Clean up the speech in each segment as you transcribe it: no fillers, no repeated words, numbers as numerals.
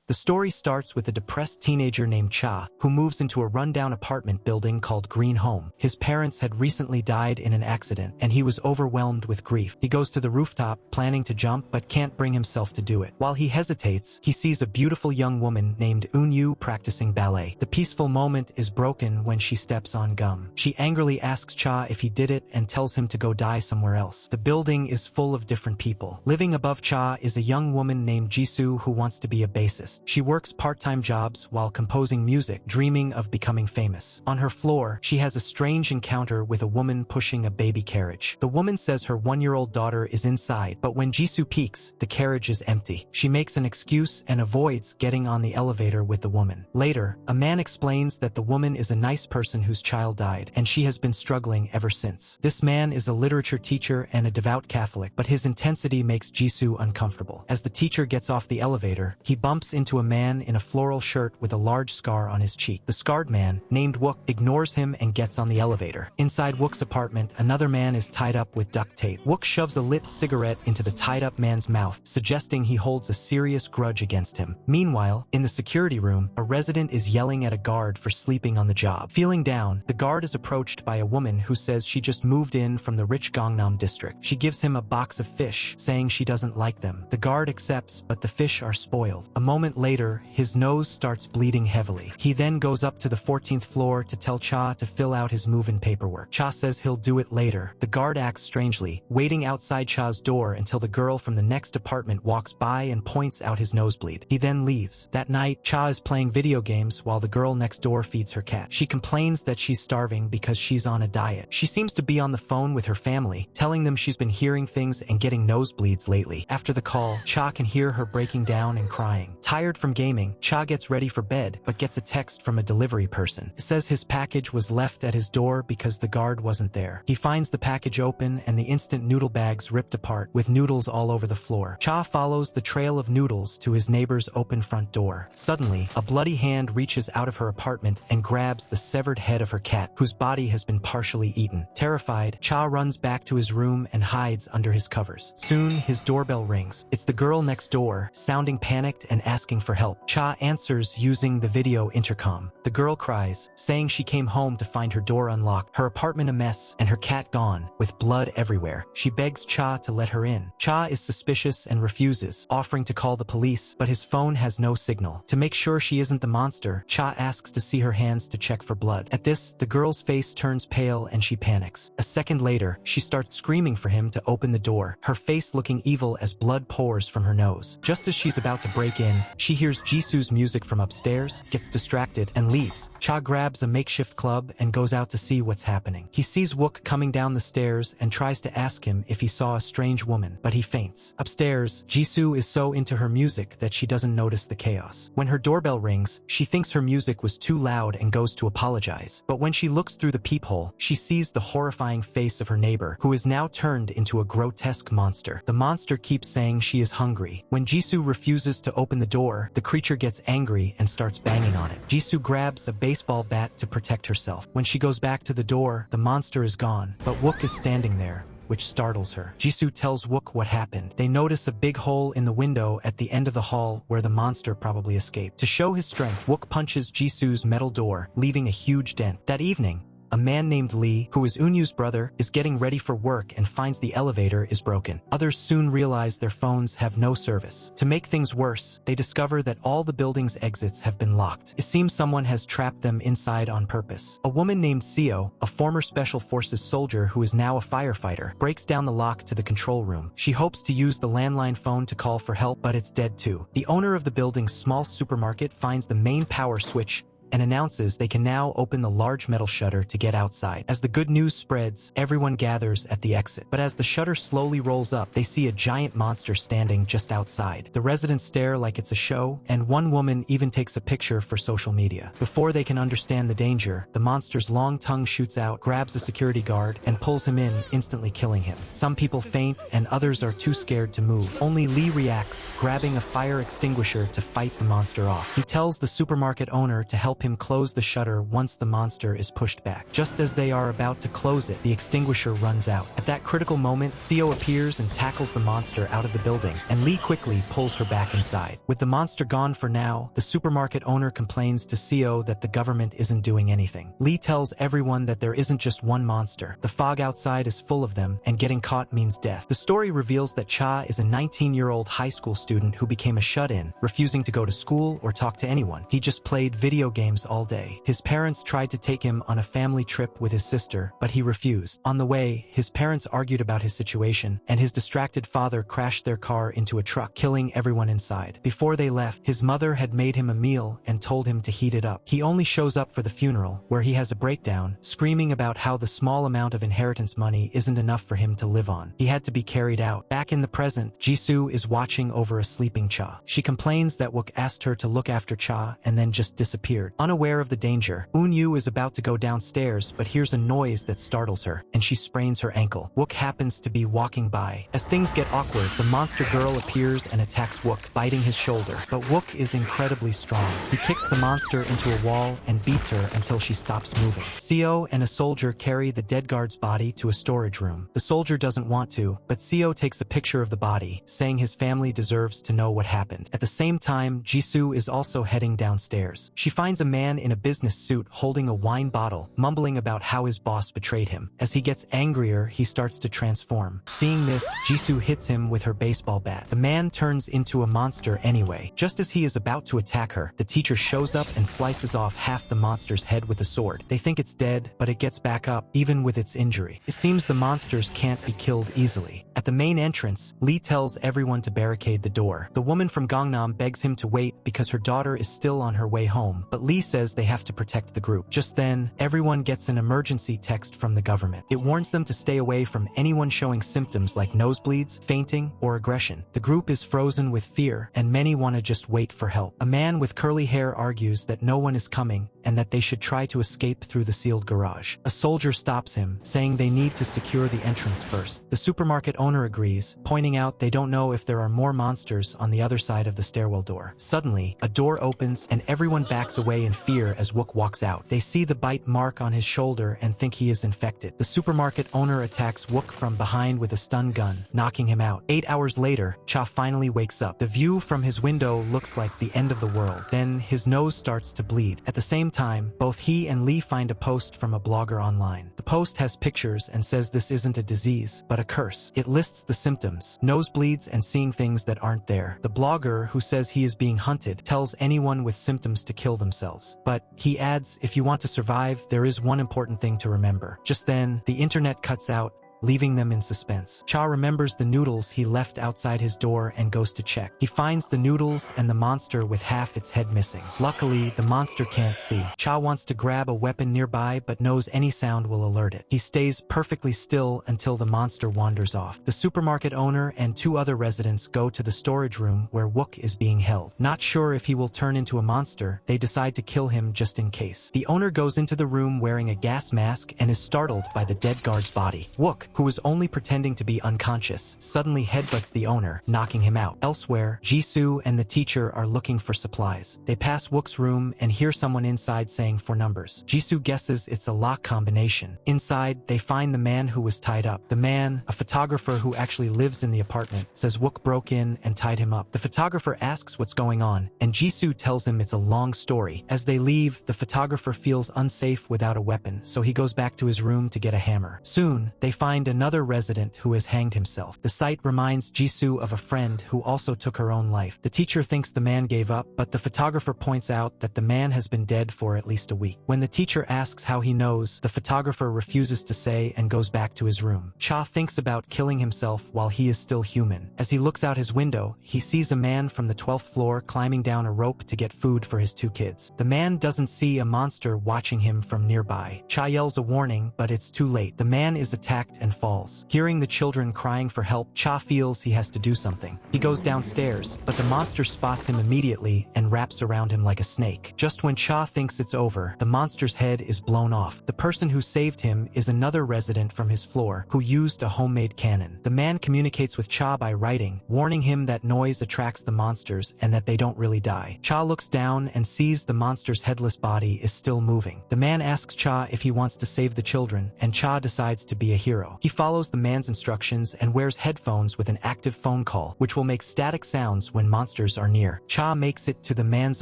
The story starts with a depressed teenager named Cha, who moves into a rundown apartment building called Green Home. His parents had recently died in an accident, and he was overwhelmed with grief. He goes to the rooftop, planning to jump, but can't bring himself to do it. While he hesitates, he sees a beautiful young woman named Eun-yu practicing ballet. The peaceful moment is broken when she steps on gum. She angrily asks Cha if he did it and tells him to go die somewhere else. The building is full of different people. Living above Cha is a young woman named Jisoo who wants to be a bassist. She works part-time jobs while composing music, dreaming of becoming famous. On her floor, she has a strange encounter with a woman pushing a baby carriage. The woman says her 1-year-old daughter is inside, but when Jisoo peeks, the carriage is empty. She makes an excuse and avoids getting on the elevator with the woman. Later, a man explains that the woman is a nice person whose child died, and she has been struggling ever since. This man is a literature teacher and a devout Catholic, but his intensity makes Jisoo uncomfortable. As the teacher gets off the elevator, he bumps into a man in a floral shirt with a large scar on his cheek. The scarred man, named Wook, ignores him and gets on the elevator. Inside Wook's apartment, another man is tied up with duct tape. Wook shoves a lit cigarette into the tied-up man's mouth, suggesting he holds a serious grudge against him. Meanwhile, in the security room, a resident is yelling at a guard for sleeping on the job. Feeling down, the guard is approached by a woman who says she just moved in from the rich Gangnam district. She gives him a box of fish, saying she doesn't like them. The guard accepts, but the fish are spoiled. A moment later, his nose starts bleeding heavily. He then goes up to the 14th floor to tell Cha to fill out his move-in paperwork. Cha says he'll do it later. The guard acts strangely, waiting outside Cha's door until the girl from the next apartment walks by and points out his nosebleed. He then leaves. That night, Cha is playing video games while the girl next door feeds her cat. She complains that she's starving because she's on a diet. She seems to be on the phone with her family, telling them she's been hearing things and getting nosebleeds lately. After the call, Cha can hear her breaking down and crying. Tired from gaming, Cha gets ready for bed, but gets a text from a delivery person. It says his package was left at his door because the guard wasn't there. He finds the package open and the instant noodle bags ripped apart, with noodles all over the floor. Cha follows the trail of noodles to his neighbor's open front door. Suddenly, a bloody hand reaches out of her apartment and grabs the severed head of her cat, whose body has been partially eaten. Terrified, Cha runs back to his room and hides under his covers. Soon, his doorbell rings. It's the girl next door, sounding panicked and asking for help. Cha answers using the video intercom. The girl cries, saying she came home to find her door unlocked, her apartment a mess, and her cat gone, with blood everywhere. She begs Cha to let her in. Cha is suspicious and refuses, offering to call the police, but his phone has no signal. To make sure she isn't the monster, Cha asks to see her hands to check for blood. At this, the girl's face turns pale and she panics. A second later, she starts screaming for him to open the door, her face looking evil as blood pours from her nose. Just as she's about to break in, she hears Jisoo's music from upstairs, gets distracted, and leaves. Cha grabs a makeshift club and goes out to see what's happening. He sees Wook coming down the stairs and tries to ask him if he saw a strange woman, but he faints. Upstairs, Jisoo is so into her music that she doesn't notice the chaos. When her doorbell rings, she thinks her music was too loud and goes to apologize. But when she looks through the peephole, she sees the horrifying face of her neighbor, who is now turned into a grotesque monster. The monster keeps saying she is hungry. When Jisoo refuses to open the door, the creature gets angry and starts banging on it. Jisoo grabs a baseball bat to protect herself. When she goes back to the door, the monster is gone, but Wook is standing there, which startles her. Jisoo tells Wook what happened. They notice a big hole in the window at the end of the hall where the monster probably escaped. To show his strength, Wook punches Jisoo's metal door, leaving a huge dent. That evening, a man named Lee, who is Eun-yu's brother, is getting ready for work and finds the elevator is broken. Others soon realize their phones have no service. To make things worse, they discover that all the building's exits have been locked. It seems someone has trapped them inside on purpose. A woman named Seo, a former Special Forces soldier who is now a firefighter, breaks down the lock to the control room. She hopes to use the landline phone to call for help, but it's dead too. The owner of the building's small supermarket finds the main power switch and announces they can now open the large metal shutter to get outside. As the good news spreads, everyone gathers at the exit. But as the shutter slowly rolls up, they see a giant monster standing just outside. The residents stare like it's a show, and one woman even takes a picture for social media. Before they can understand the danger, the monster's long tongue shoots out, grabs a security guard, and pulls him in, instantly killing him. Some people faint, and others are too scared to move. Only Lee reacts, grabbing a fire extinguisher to fight the monster off. He tells the supermarket owner to help help him close the shutter once the monster is pushed back. Just as they are about to close it, the extinguisher runs out. At that critical moment, Seo appears and tackles the monster out of the building, and Lee quickly pulls her back inside. With the monster gone for now, the supermarket owner complains to Seo that the government isn't doing anything. Lee tells everyone that there isn't just one monster. The fog outside is full of them, and getting caught means death. The story reveals that Cha is a 19-year-old high school student who became a shut-in, refusing to go to school or talk to anyone. He just played video games all day. His parents tried to take him on a family trip with his sister, but he refused. On the way, his parents argued about his situation, and his distracted father crashed their car into a truck, killing everyone inside. Before they left, his mother had made him a meal and told him to heat it up. He only shows up for the funeral, where he has a breakdown, screaming about how the small amount of inheritance money isn't enough for him to live on. He had to be carried out. Back in the present, Jisoo is watching over a sleeping Cha. She complains that Wook asked her to look after Cha and then just disappeared. Unaware of the danger, Eun-yu is about to go downstairs but hears a noise that startles her, and she sprains her ankle. Wook happens to be walking by. As things get awkward, the monster girl appears and attacks Wook, biting his shoulder. But Wook is incredibly strong. He kicks the monster into a wall and beats her until she stops moving. Seo and a soldier carry the dead guard's body to a storage room. The soldier doesn't want to, but Seo takes a picture of the body, saying his family deserves to know what happened. At the same time, Jisoo is also heading downstairs. She finds a man in a business suit holding a wine bottle, mumbling about how his boss betrayed him. As he gets angrier, he starts to transform. Seeing this, Jisoo hits him with her baseball bat. The man turns into a monster anyway. Just as he is about to attack her, the teacher shows up and slices off half the monster's head with a sword. They think it's dead, but it gets back up, even with its injury. It seems the monsters can't be killed easily. At the main entrance, Lee tells everyone to barricade the door. The woman from Gangnam begs him to wait because her daughter is still on her way home, but Lee says they have to protect the group. Just then, everyone gets an emergency text from the government. It warns them to stay away from anyone showing symptoms like nosebleeds, fainting, or aggression. The group is frozen with fear, and many want to just wait for help. A man with curly hair argues that no one is coming and that they should try to escape through the sealed garage. A soldier stops him, saying they need to secure the entrance first. The supermarket owner agrees, pointing out they don't know if there are more monsters on the other side of the stairwell door. Suddenly, a door opens and everyone backs away in fear as Wook walks out. They see the bite mark on his shoulder and think he is infected. The supermarket owner attacks Wook from behind with a stun gun, knocking him out. 8 hours later, Cha finally wakes up. The view from his window looks like the end of the world. Then his nose starts to bleed. At the same time, both he and Lee find a post from a blogger online. The post has pictures and says this isn't a disease, but a curse. It lists the symptoms: nosebleeds and seeing things that aren't there. The blogger, who says he is being hunted, tells anyone with symptoms to kill themselves. But he adds, if you want to survive, there is one important thing to remember. Just then, the internet cuts out, leaving them in suspense. Cha remembers the noodles he left outside his door and goes to check. He finds the noodles and the monster with half its head missing. Luckily, the monster can't see. Cha wants to grab a weapon nearby but knows any sound will alert it. He stays perfectly still until the monster wanders off. The supermarket owner and 2 other residents go to the storage room where Wook is being held. Not sure if he will turn into a monster, they decide to kill him just in case. The owner goes into the room wearing a gas mask and is startled by the dead guard's body. Wook, who was only pretending to be unconscious, suddenly headbutts the owner, knocking him out. Elsewhere, Jisoo and the teacher are looking for supplies. They pass Wook's room and hear someone inside saying 4 numbers. Jisoo guesses it's a lock combination. Inside, they find the man who was tied up. The man, a photographer who actually lives in the apartment, says Wook broke in and tied him up. The photographer asks what's going on, and Jisoo tells him it's a long story. As they leave, the photographer feels unsafe without a weapon, so he goes back to his room to get a hammer. Soon, they find another resident who has hanged himself. The sight reminds Jisoo of a friend who also took her own life. The teacher thinks the man gave up, but the photographer points out that the man has been dead for at least a week. When the teacher asks how he knows, the photographer refuses to say and goes back to his room. Cha thinks about killing himself while he is still human. As he looks out his window, he sees a man from the 12th floor climbing down a rope to get food for his 2 kids. The man doesn't see a monster watching him from nearby. Cha yells a warning, but it's too late. The man is attacked and falls. Hearing the children crying for help, Cha feels he has to do something. He goes downstairs, but the monster spots him immediately and wraps around him like a snake. Just when Cha thinks it's over, the monster's head is blown off. The person who saved him is another resident from his floor who used a homemade cannon. The man communicates with Cha by writing, warning him that noise attracts the monsters and that they don't really die. Cha looks down and sees the monster's headless body is still moving. The man asks Cha if he wants to save the children, and Cha decides to be a hero. He follows the man's instructions and wears headphones with an active phone call, which will make static sounds when monsters are near. Cha makes it to the man's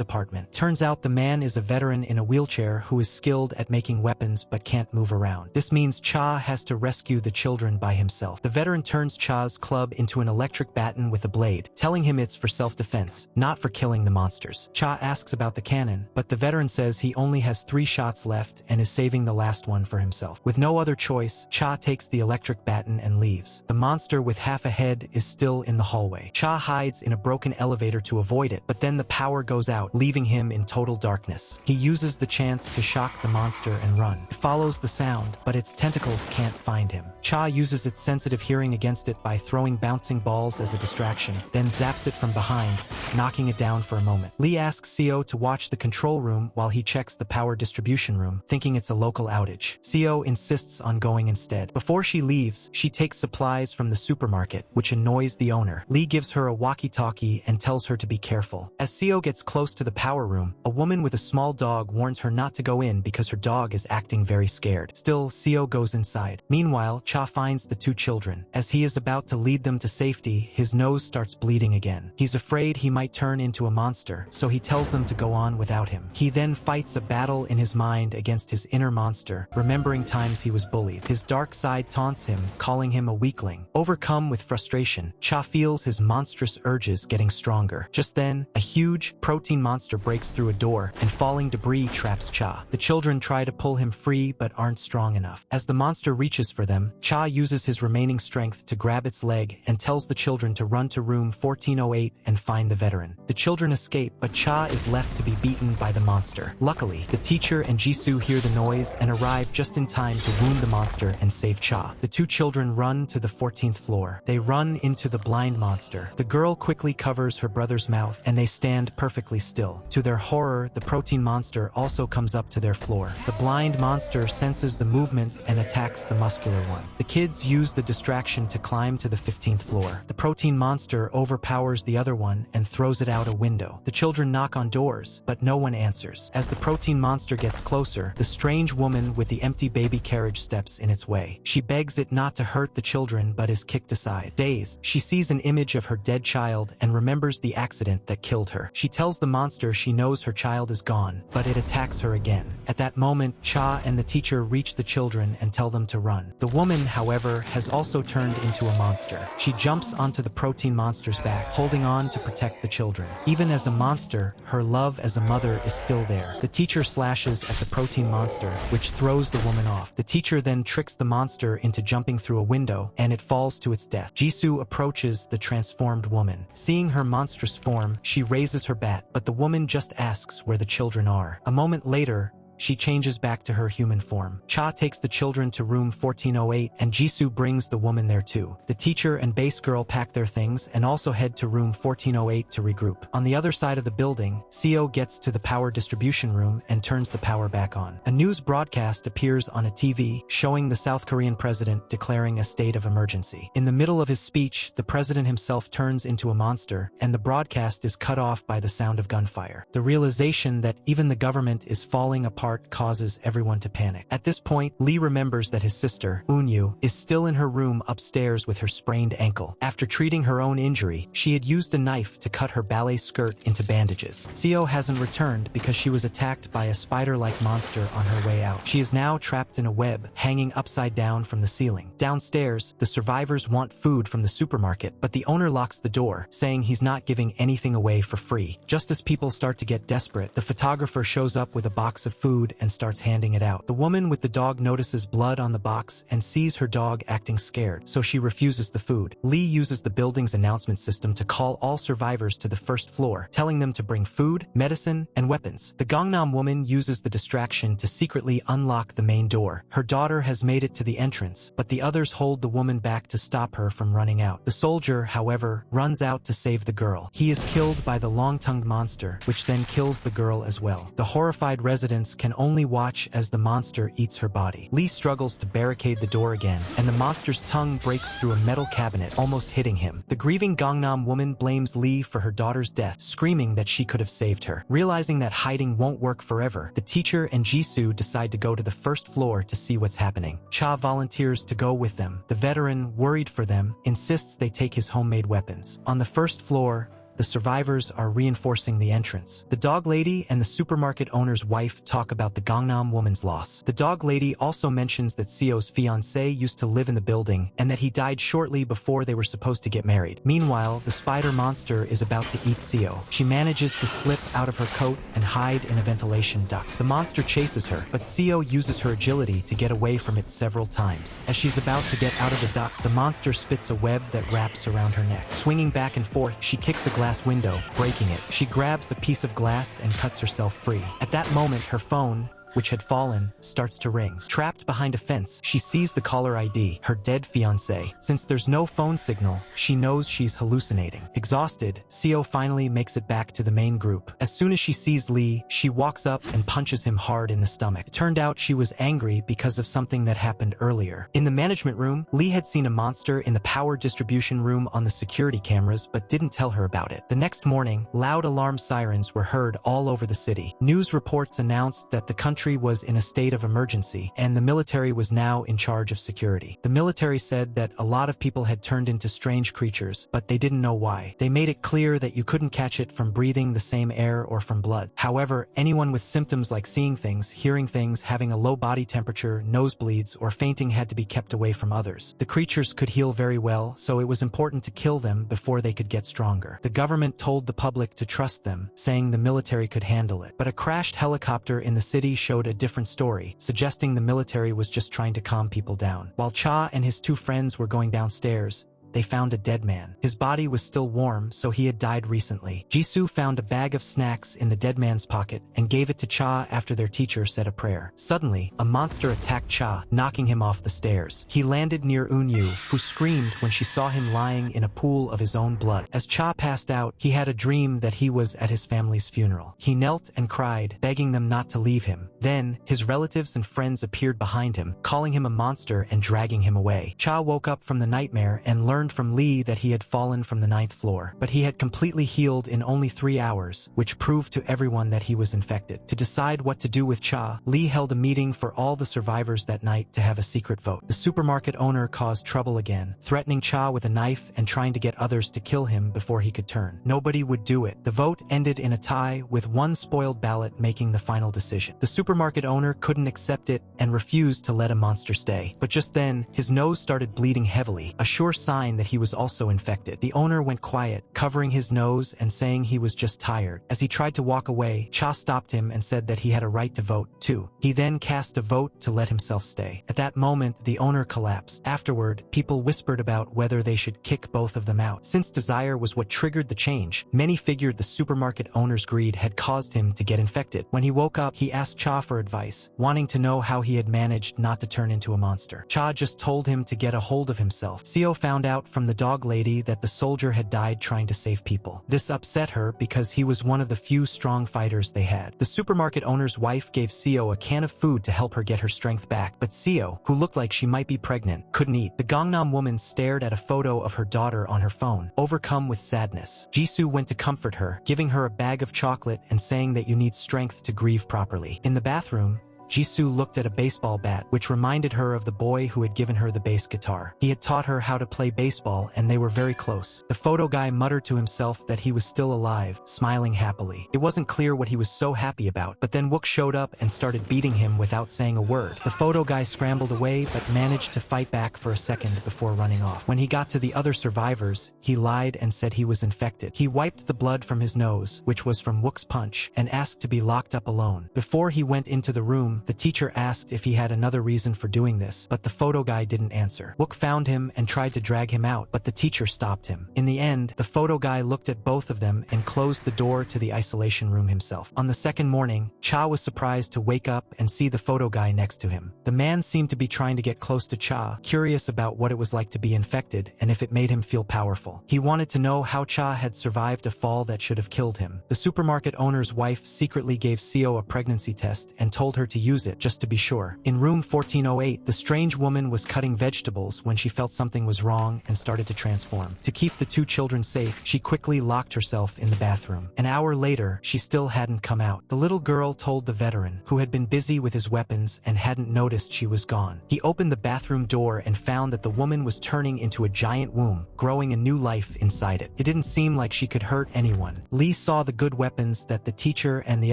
apartment. Turns out the man is a veteran in a wheelchair who is skilled at making weapons but can't move around. This means Cha has to rescue the children by himself. The veteran turns Cha's club into an electric baton with a blade, telling him it's for self-defense, not for killing the monsters. Cha asks about the cannon, but the veteran says he only has 3 shots left and is saving the last one for himself. With no other choice, Cha takes the electric baton and leaves. The monster with half a head is still in the hallway. Cha hides in a broken elevator to avoid it, but then the power goes out, leaving him in total darkness. He uses the chance to shock the monster and run. It follows the sound, but its tentacles can't find him. Cha uses its sensitive hearing against it by throwing bouncing balls as a distraction, then zaps it from behind, knocking it down for a moment. Lee asks Seo to watch the control room while he checks the power distribution room, thinking it's a local outage. Seo insists on going instead. Before she leaves, she takes supplies from the supermarket, which annoys the owner. Lee gives her a walkie-talkie and tells her to be careful. As Seo gets close to the power room, a woman with a small dog warns her not to go in because her dog is acting very scared. Still, Seo goes inside. Meanwhile, Cha finds the 2 children. As he is about to lead them to safety, his nose starts bleeding again. He's afraid he might turn into a monster, so he tells them to go on without him. He then fights a battle in his mind against his inner monster, remembering times he was bullied. His dark side taunts him, calling him a weakling. Overcome with frustration, Cha feels his monstrous urges getting stronger. Just then, a huge, protein monster breaks through a door, and falling debris traps Cha. The children try to pull him free but aren't strong enough. As the monster reaches for them, Cha uses his remaining strength to grab its leg and tells the children to run to room 1408 and find the veteran. The children escape, but Cha is left to be beaten by the monster. Luckily, the teacher and Jisoo hear the noise and arrive just in time to wound the monster and save Cha. The 2 children run to the 14th floor. They run into the blind monster. The girl quickly covers her brother's mouth, and they stand perfectly still. To their horror, the protein monster also comes up to their floor. The blind monster senses the movement and attacks the muscular one. The kids use the distraction to climb to the 15th floor. The protein monster overpowers the other one and throws it out a window. The children knock on doors, but no one answers. As the protein monster gets closer, the strange woman with the empty baby carriage steps in its way. She begs it not to hurt the children but is kicked aside. Dazed, she sees an image of her dead child and remembers the accident that killed her. She tells the monster she knows her child is gone, but it attacks her again. At that moment, Cha and the teacher reach the children and tell them to run. The woman, however, has also turned into a monster. She jumps onto the protein monster's back, holding on to protect the children. Even as a monster, her love as a mother is still there. The teacher slashes at the protein monster, which throws the woman off. The teacher then tricks the monster into jumping through a window, and it falls to its death. Jisoo approaches the transformed woman. Seeing her monstrous form, she raises her bat, but the woman just asks where the children are. A moment later, she changes back to her human form. Cha takes the children to room 1408, and Jisoo brings the woman there too. The teacher and base girl pack their things and also head to room 1408 to regroup. On the other side of the building, Seo gets to the power distribution room and turns the power back on. A news broadcast appears on a TV, showing the South Korean president declaring a state of emergency. In the middle of his speech, the president himself turns into a monster, and the broadcast is cut off by the sound of gunfire. The realization that even the government is falling apart causes everyone to panic. At this point, Lee remembers that his sister, Eunyu, is still in her room upstairs with her sprained ankle. After treating her own injury, she had used a knife to cut her ballet skirt into bandages. Seo hasn't returned because she was attacked by a spider-like monster on her way out. She is now trapped in a web, hanging upside down from the ceiling. Downstairs, the survivors want food from the supermarket, but the owner locks the door, saying he's not giving anything away for free. Just as people start to get desperate, the photographer shows up with a box of food food and starts handing it out. The woman with the dog notices blood on the box and sees her dog acting scared, so she refuses the food. Lee uses the building's announcement system to call all survivors to the first floor, telling them to bring food, medicine, and weapons. The Gangnam woman uses the distraction to secretly unlock the main door. Her daughter has made it to the entrance, but the others hold the woman back to stop her from running out. The soldier, however, runs out to save the girl. He is killed by the long-tongued monster, which then kills the girl as well. The horrified residents can only watch as the monster eats her body. Lee struggles to barricade the door again, and the monster's tongue breaks through a metal cabinet, almost hitting him. The grieving Gangnam woman blames Lee for her daughter's death, screaming that she could have saved her. Realizing that hiding won't work forever, the teacher and Jisoo decide to go to the first floor to see what's happening. Cha volunteers to go with them. The veteran, worried for them, insists they take his homemade weapons. On the first floor, the survivors are reinforcing the entrance. The dog lady and the supermarket owner's wife talk about the Gangnam woman's loss. The dog lady also mentions that Seo's fiancé used to live in the building and that he died shortly before they were supposed to get married. Meanwhile, the spider monster is about to eat Seo. She manages to slip out of her coat and hide in a ventilation duct. The monster chases her, but Seo uses her agility to get away from it several times. As she's about to get out of the duct, the monster spits a web that wraps around her neck. Swinging back and forth, she kicks a glass window, breaking it. She grabs a piece of glass and cuts herself free. At that moment, her phone, which had fallen, starts to ring. Trapped behind a fence, she sees the caller ID, her dead fiancé. Since there's no phone signal, she knows she's hallucinating. Exhausted, Seo finally makes it back to the main group. As soon as she sees Lee, she walks up and punches him hard in the stomach. It turned out she was angry because of something that happened earlier. In the management room, Lee had seen a monster in the power distribution room on the security cameras but didn't tell her about it. The next morning, loud alarm sirens were heard all over the city. News reports announced that the country was in a state of emergency, and the military was now in charge of security. The military said that a lot of people had turned into strange creatures, but they didn't know why. They made it clear that you couldn't catch it from breathing the same air or from blood. However, anyone with symptoms like seeing things, hearing things, having a low body temperature, nosebleeds, or fainting had to be kept away from others. The creatures could heal very well, so it was important to kill them before they could get stronger. The government told the public to trust them, saying the military could handle it. But a crashed helicopter in the city showed a different story, suggesting the military was just trying to calm people down. While Cha and his two friends were going downstairs, they found a dead man. His body was still warm, so he had died recently. Jisoo found a bag of snacks in the dead man's pocket and gave it to Cha after their teacher said a prayer. Suddenly, a monster attacked Cha, knocking him off the stairs. He landed near Eunyu, who screamed when she saw him lying in a pool of his own blood. As Cha passed out, he had a dream that he was at his family's funeral. He knelt and cried, begging them not to leave him. Then, his relatives and friends appeared behind him, calling him a monster and dragging him away. Cha woke up from the nightmare and learned from Lee that he had fallen from the 9th floor, but he had completely healed in only 3 hours, which proved to everyone that he was infected. To decide what to do with Cha, Lee held a meeting for all the survivors that night to have a secret vote. The supermarket owner caused trouble again, threatening Cha with a knife and trying to get others to kill him before he could turn. Nobody would do it. The vote ended in a tie, with one spoiled ballot making the final decision. The supermarket owner couldn't accept it and refused to let a monster stay. But just then, his nose started bleeding heavily, a sure sign that he was also infected. The owner went quiet, covering his nose and saying he was just tired. As he tried to walk away, Cha stopped him and said that he had a right to vote, too. He then cast a vote to let himself stay. At that moment, the owner collapsed. Afterward, people whispered about whether they should kick both of them out. Since desire was what triggered the change, many figured the supermarket owner's greed had caused him to get infected. When he woke up, he asked Cha for advice, wanting to know how he had managed not to turn into a monster. Cha just told him to get a hold of himself. Seo found out from the dog lady that the soldier had died trying to save people. This upset her because he was one of the few strong fighters they had. The supermarket owner's wife gave Seo a can of food to help her get her strength back, but Seo, who looked like she might be pregnant, couldn't eat. The Gangnam woman stared at a photo of her daughter on her phone, overcome with sadness. Jisoo went to comfort her, giving her a bag of chocolate and saying that you need strength to grieve properly. In the bathroom, Jisoo looked at a baseball bat, which reminded her of the boy who had given her the bass guitar. He had taught her how to play baseball, and they were very close. The photo guy muttered to himself that he was still alive, smiling happily. It wasn't clear what he was so happy about, but then Wook showed up and started beating him without saying a word. The photo guy scrambled away, but managed to fight back for a second before running off. When he got to the other survivors, he lied and said he was infected. He wiped the blood from his nose, which was from Wook's punch, and asked to be locked up alone. Before he went into the room, the teacher asked if he had another reason for doing this, but the photo guy didn't answer. Wook found him and tried to drag him out, but the teacher stopped him. In the end, the photo guy looked at both of them and closed the door to the isolation room himself. On the second morning, Cha was surprised to wake up and see the photo guy next to him. The man seemed to be trying to get close to Cha, curious about what it was like to be infected and if it made him feel powerful. He wanted to know how Cha had survived a fall that should have killed him. The supermarket owner's wife secretly gave Seo a pregnancy test and told her to use it just to be sure. In room 1408, the strange woman was cutting vegetables when she felt something was wrong and started to transform. To keep the two children safe, she quickly locked herself in the bathroom. An hour later, she still hadn't come out. The little girl told the veteran, who had been busy with his weapons and hadn't noticed she was gone. He opened the bathroom door and found that the woman was turning into a giant womb, growing a new life inside it. It didn't seem like she could hurt anyone. Lee saw the good weapons that the teacher and the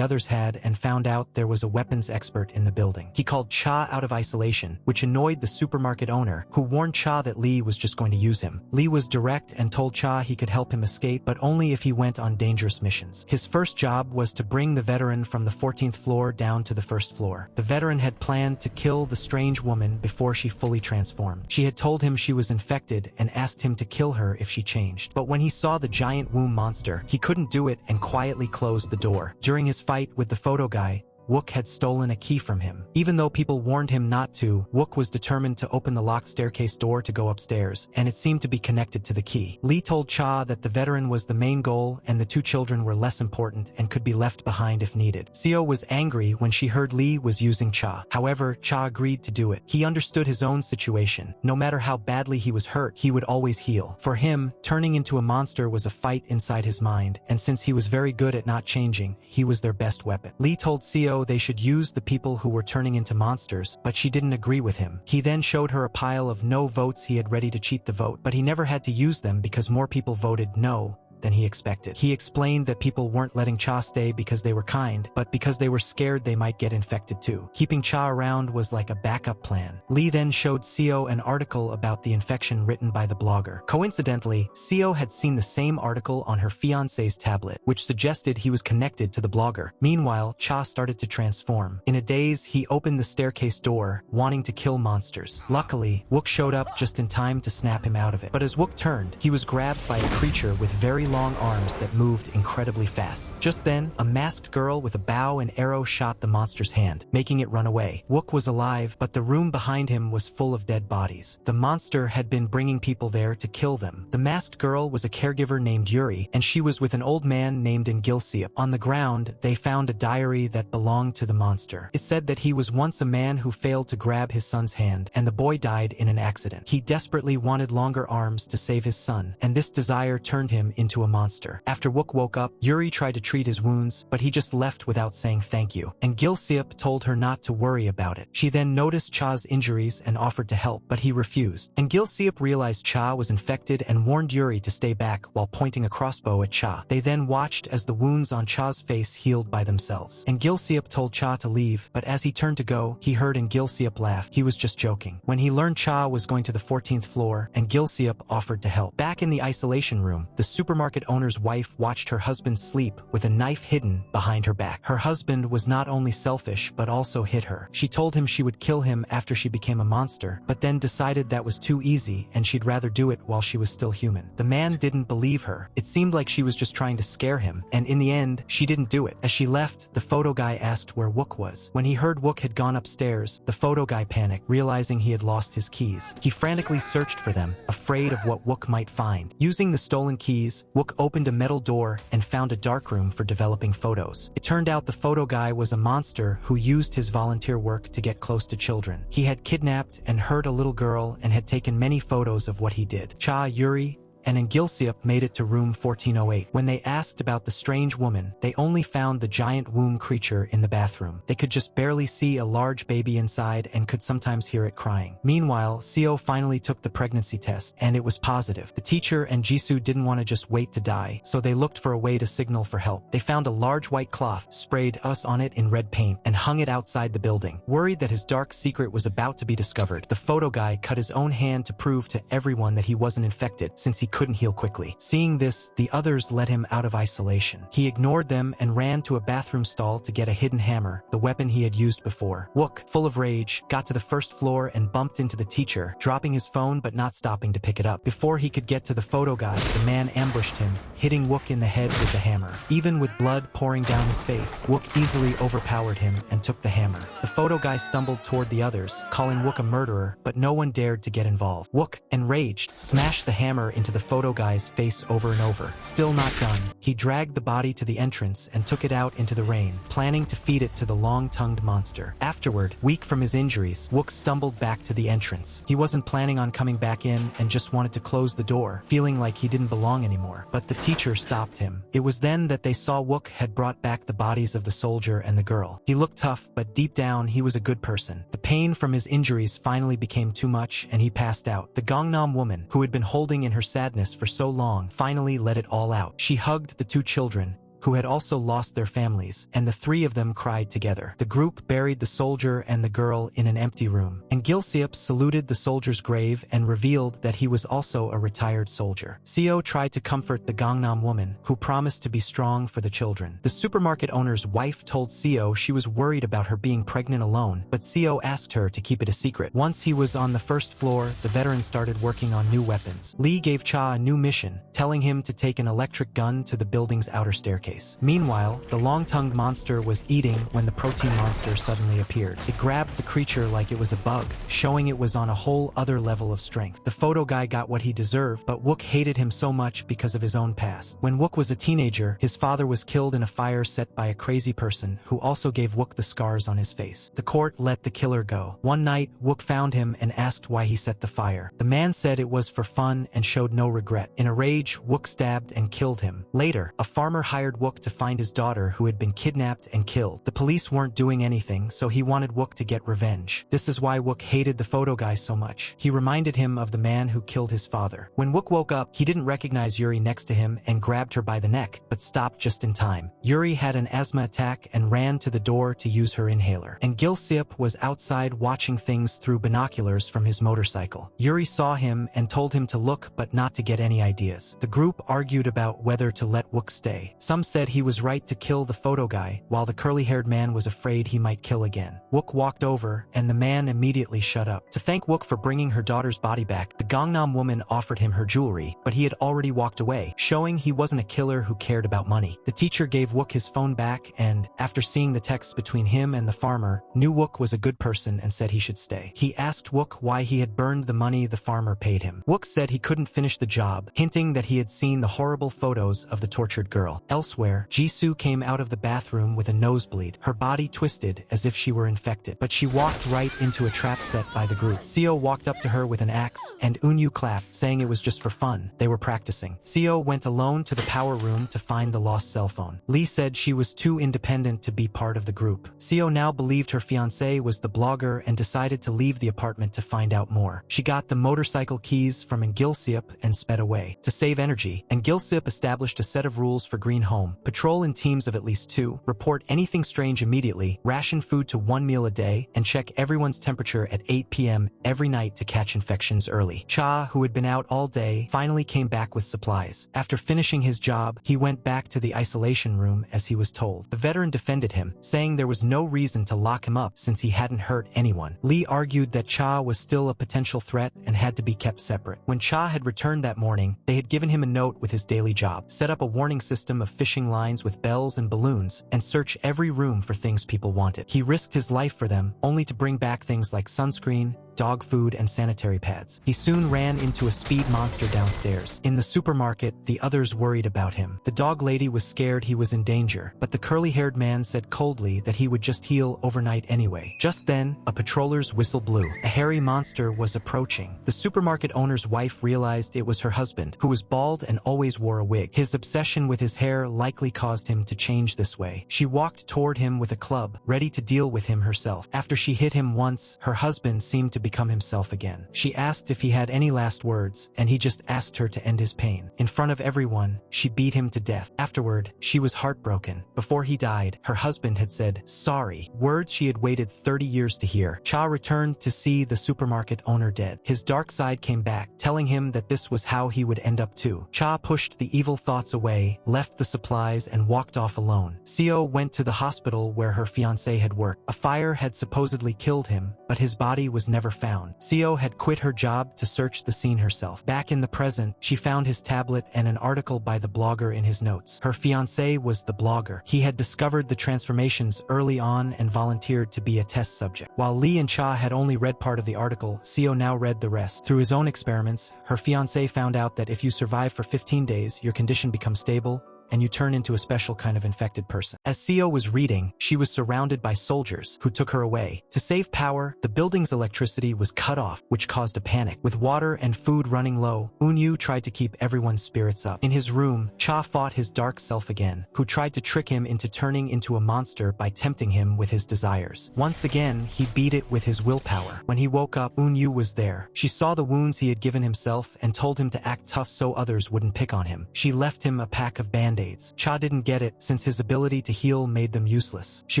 others had and found out there was a weapons expert in the building. He called Cha out of isolation, which annoyed the supermarket owner, who warned Cha that Lee was just going to use him. Lee was direct and told Cha he could help him escape, but only if he went on dangerous missions. His first job was to bring the veteran from the 14th floor down to the first floor. The veteran had planned to kill the strange woman before she fully transformed. She had told him she was infected and asked him to kill her if she changed. But when he saw the giant womb monster, he couldn't do it and quietly closed the door. During his fight with the photo guy, Wook had stolen a key from him. Even though people warned him not to, Wook was determined to open the locked staircase door to go upstairs, and it seemed to be connected to the key. Lee told Cha that the veteran was the main goal and the two children were less important and could be left behind if needed. Seo was angry when she heard Lee was using Cha. However, Cha agreed to do it. He understood his own situation. No matter how badly he was hurt, he would always heal. For him, turning into a monster was a fight inside his mind, and since he was very good at not changing, he was their best weapon. Lee told Seo they should use the people who were turning into monsters, but she didn't agree with him. He then showed her a pile of no votes he had ready to cheat the vote, but he never had to use them because more people voted no than he expected. He explained that people weren't letting Cha stay because they were kind, but because they were scared they might get infected too. Keeping Cha around was like a backup plan. Lee then showed Seo an article about the infection written by the blogger. Coincidentally, Seo had seen the same article on her fiancé's tablet, which suggested he was connected to the blogger. Meanwhile, Cha started to transform. In a daze, he opened the staircase door, wanting to kill monsters. Luckily, Wook showed up just in time to snap him out of it. But as Wook turned, he was grabbed by a creature with very long arms that moved incredibly fast. Just then, a masked girl with a bow and arrow shot the monster's hand, making it run away. Wook was alive, but the room behind him was full of dead bodies. The monster had been bringing people there to kill them. The masked girl was a caregiver named Yuri, and she was with an old man named Ngilsiep. On the ground, they found a diary that belonged to the monster. It said that he was once a man who failed to grab his son's hand, and the boy died in an accident. He desperately wanted longer arms to save his son, and this desire turned him into a monster. After Wook woke up, Yuri tried to treat his wounds, but he just left without saying thank you. And Ngilsiep told her not to worry about it. She then noticed Cha's injuries and offered to help, but he refused. And Ngilsiep realized Cha was infected and warned Yuri to stay back while pointing a crossbow at Cha. They then watched as the wounds on Cha's face healed by themselves. And Ngilsiep told Cha to leave, but as he turned to go, he heard Ngilsiep laugh. He was just joking. When he learned Cha was going to the 14th floor, and Ngilsiep offered to help. Back in the isolation room, the supermarket owner's wife watched her husband sleep with a knife hidden behind her back. Her husband was not only selfish but also hit her. She told him she would kill him after she became a monster, but then decided that was too easy and she'd rather do it while she was still human. The man didn't believe her. It seemed like she was just trying to scare him, and in the end, she didn't do it. As she left, the photo guy asked where Wook was. When he heard Wook had gone upstairs, the photo guy panicked, realizing he had lost his keys. He frantically searched for them, afraid of what Wook might find. Using the stolen keys, Wook opened a metal door and found a darkroom for developing photos. It turned out the photo guy was a monster who used his volunteer work to get close to children. He had kidnapped and hurt a little girl and had taken many photos of what he did. Cha, Yuri, and Ngilsiop made it to room 1408. When they asked about the strange woman, they only found the giant womb creature in the bathroom. They could just barely see a large baby inside and could sometimes hear it crying. Meanwhile, Seo finally took the pregnancy test, and it was positive. The teacher and Jisoo didn't want to just wait to die, so they looked for a way to signal for help. They found a large white cloth, sprayed us on it in red paint, and hung it outside the building. Worried that his dark secret was about to be discovered, the photo guy cut his own hand to prove to everyone that he wasn't infected, since he couldn't heal quickly. Seeing this, the others let him out of isolation. He ignored them and ran to a bathroom stall to get a hidden hammer, the weapon he had used before. Wook, full of rage, got to the first floor and bumped into the teacher, dropping his phone but not stopping to pick it up. Before he could get to the photo guy, the man ambushed him, hitting Wook in the head with the hammer. Even with blood pouring down his face, Wook easily overpowered him and took the hammer. The photo guy stumbled toward the others, calling Wook a murderer, but no one dared to get involved. Wook, enraged, smashed the hammer into the photo guy's face over and over. Still not done, he dragged the body to the entrance and took it out into the rain, planning to feed it to the long-tongued monster. Afterward, weak from his injuries, Wook stumbled back to the entrance. He wasn't planning on coming back in and just wanted to close the door, feeling like he didn't belong anymore. But the teacher stopped him. It was then that they saw Wook had brought back the bodies of the soldier and the girl. He looked tough, but deep down he was a good person. The pain from his injuries finally became too much and he passed out. The Gangnam woman, who had been holding in her sadness for so long, finally let it all out. She hugged the two children, who had also lost their families, and the three of them cried together. The group buried the soldier and the girl in an empty room, and Ngilsiop saluted the soldier's grave and revealed that he was also a retired soldier. Seo tried to comfort the Gangnam woman, who promised to be strong for the children. The supermarket owner's wife told Seo she was worried about her being pregnant alone, but Seo asked her to keep it a secret. Once he was on the first floor, the veteran started working on new weapons. Lee gave Cha a new mission, telling him to take an electric gun to the building's outer staircase. Meanwhile, the long-tongued monster was eating when the protein monster suddenly appeared. It grabbed the creature like it was a bug, showing it was on a whole other level of strength. The photo guy got what he deserved, but Wook hated him so much because of his own past. When Wook was a teenager, his father was killed in a fire set by a crazy person who also gave Wook the scars on his face. The court let the killer go. One night, Wook found him and asked why he set the fire. The man said it was for fun and showed no regret. In a rage, Wook stabbed and killed him. Later, a farmer hired Wook to find his daughter who had been kidnapped and killed. The police weren't doing anything, so he wanted Wook to get revenge. This is why Wook hated the photo guy so much. He reminded him of the man who killed his father. When Wook woke up, he didn't recognize Yuri next to him and grabbed her by the neck, but stopped just in time. Yuri had an asthma attack and ran to the door to use her inhaler. And Ngilsiop was outside watching things through binoculars from his motorcycle. Yuri saw him and told him to look but not to get any ideas. The group argued about whether to let Wook stay. Some said he was right to kill the photo guy, while the curly-haired man was afraid he might kill again. Wook walked over, and the man immediately shut up. To thank Wook for bringing her daughter's body back, the Gangnam woman offered him her jewelry, but he had already walked away, showing he wasn't a killer who cared about money. The teacher gave Wook his phone back and, after seeing the text between him and the farmer, knew Wook was a good person and said he should stay. He asked Wook why he had burned the money the farmer paid him. Wook said he couldn't finish the job, hinting that he had seen the horrible photos of the tortured girl. Elsewhere, Jisoo came out of the bathroom with a nosebleed, her body twisted as if she were infected, but she walked right into a trap set by the group. Seo walked up to her with an axe, and Unyu clapped, saying it was just for fun. They were practicing. Seo went alone to the power room to find the lost cell phone. Lee said she was too independent to be part of the group. Seo now believed her fiancé was the blogger and decided to leave the apartment to find out more. She got the motorcycle keys from Ngilsiop and sped away. To save energy, Ngilsiop established a set of rules for Green Home. Patrol in teams of at least 2, report anything strange immediately, ration food to 1 meal a day, and check everyone's temperature at 8 p.m. every night to catch infections early. Cha, who had been out all day, finally came back with supplies. After finishing his job, he went back to the isolation room as he was told. The veteran defended him, saying there was no reason to lock him up since he hadn't hurt anyone. Lee argued that Cha was still a potential threat and had to be kept separate. When Cha had returned that morning, they had given him a note with his daily job: set up a warning system of fishing lines with bells and balloons, and search every room for things people wanted. He risked his life for them, only to bring back things like sunscreen, dog food and sanitary pads. He soon ran into a speed monster downstairs. In the supermarket, the others worried about him. The dog lady was scared he was in danger, but the curly-haired man said coldly that he would just heal overnight anyway. Just then, a patroller's whistle blew. A hairy monster was approaching. The supermarket owner's wife realized it was her husband, who was bald and always wore a wig. His obsession with his hair likely caused him to change this way. She walked toward him with a club, ready to deal with him herself. After she hit him once, her husband seemed to become himself again. She asked if he had any last words, and he just asked her to end his pain. In front of everyone, she beat him to death. Afterward, she was heartbroken. Before he died, her husband had said, "Sorry," words she had waited 30 years to hear. Cha returned to see the supermarket owner dead. His dark side came back, telling him that this was how he would end up too. Cha pushed the evil thoughts away, left the supplies, and walked off alone. Seo went to the hospital where her fiancé had worked. A fire had supposedly killed him, but his body was never found. Seo had quit her job to search the scene herself. Back in the present, she found his tablet and an article by the blogger in his notes. Her fiancé was the blogger. He had discovered the transformations early on and volunteered to be a test subject. While Lee and Cha had only read part of the article, Seo now read the rest. Through his own experiments, her fiancé found out that if you survive for 15 days, your condition becomes stable, and you turn into a special kind of infected person. As Seo was reading, she was surrounded by soldiers who took her away. To save power, the building's electricity was cut off, which caused a panic. With water and food running low, Unyu tried to keep everyone's spirits up. In his room, Cha fought his dark self again, who tried to trick him into turning into a monster by tempting him with his desires. Once again, he beat it with his willpower. When he woke up, Unyu was there. She saw the wounds he had given himself and told him to act tough so others wouldn't pick on him. She left him a pack of band-aids. Cha didn't get it, since his ability to heal made them useless. She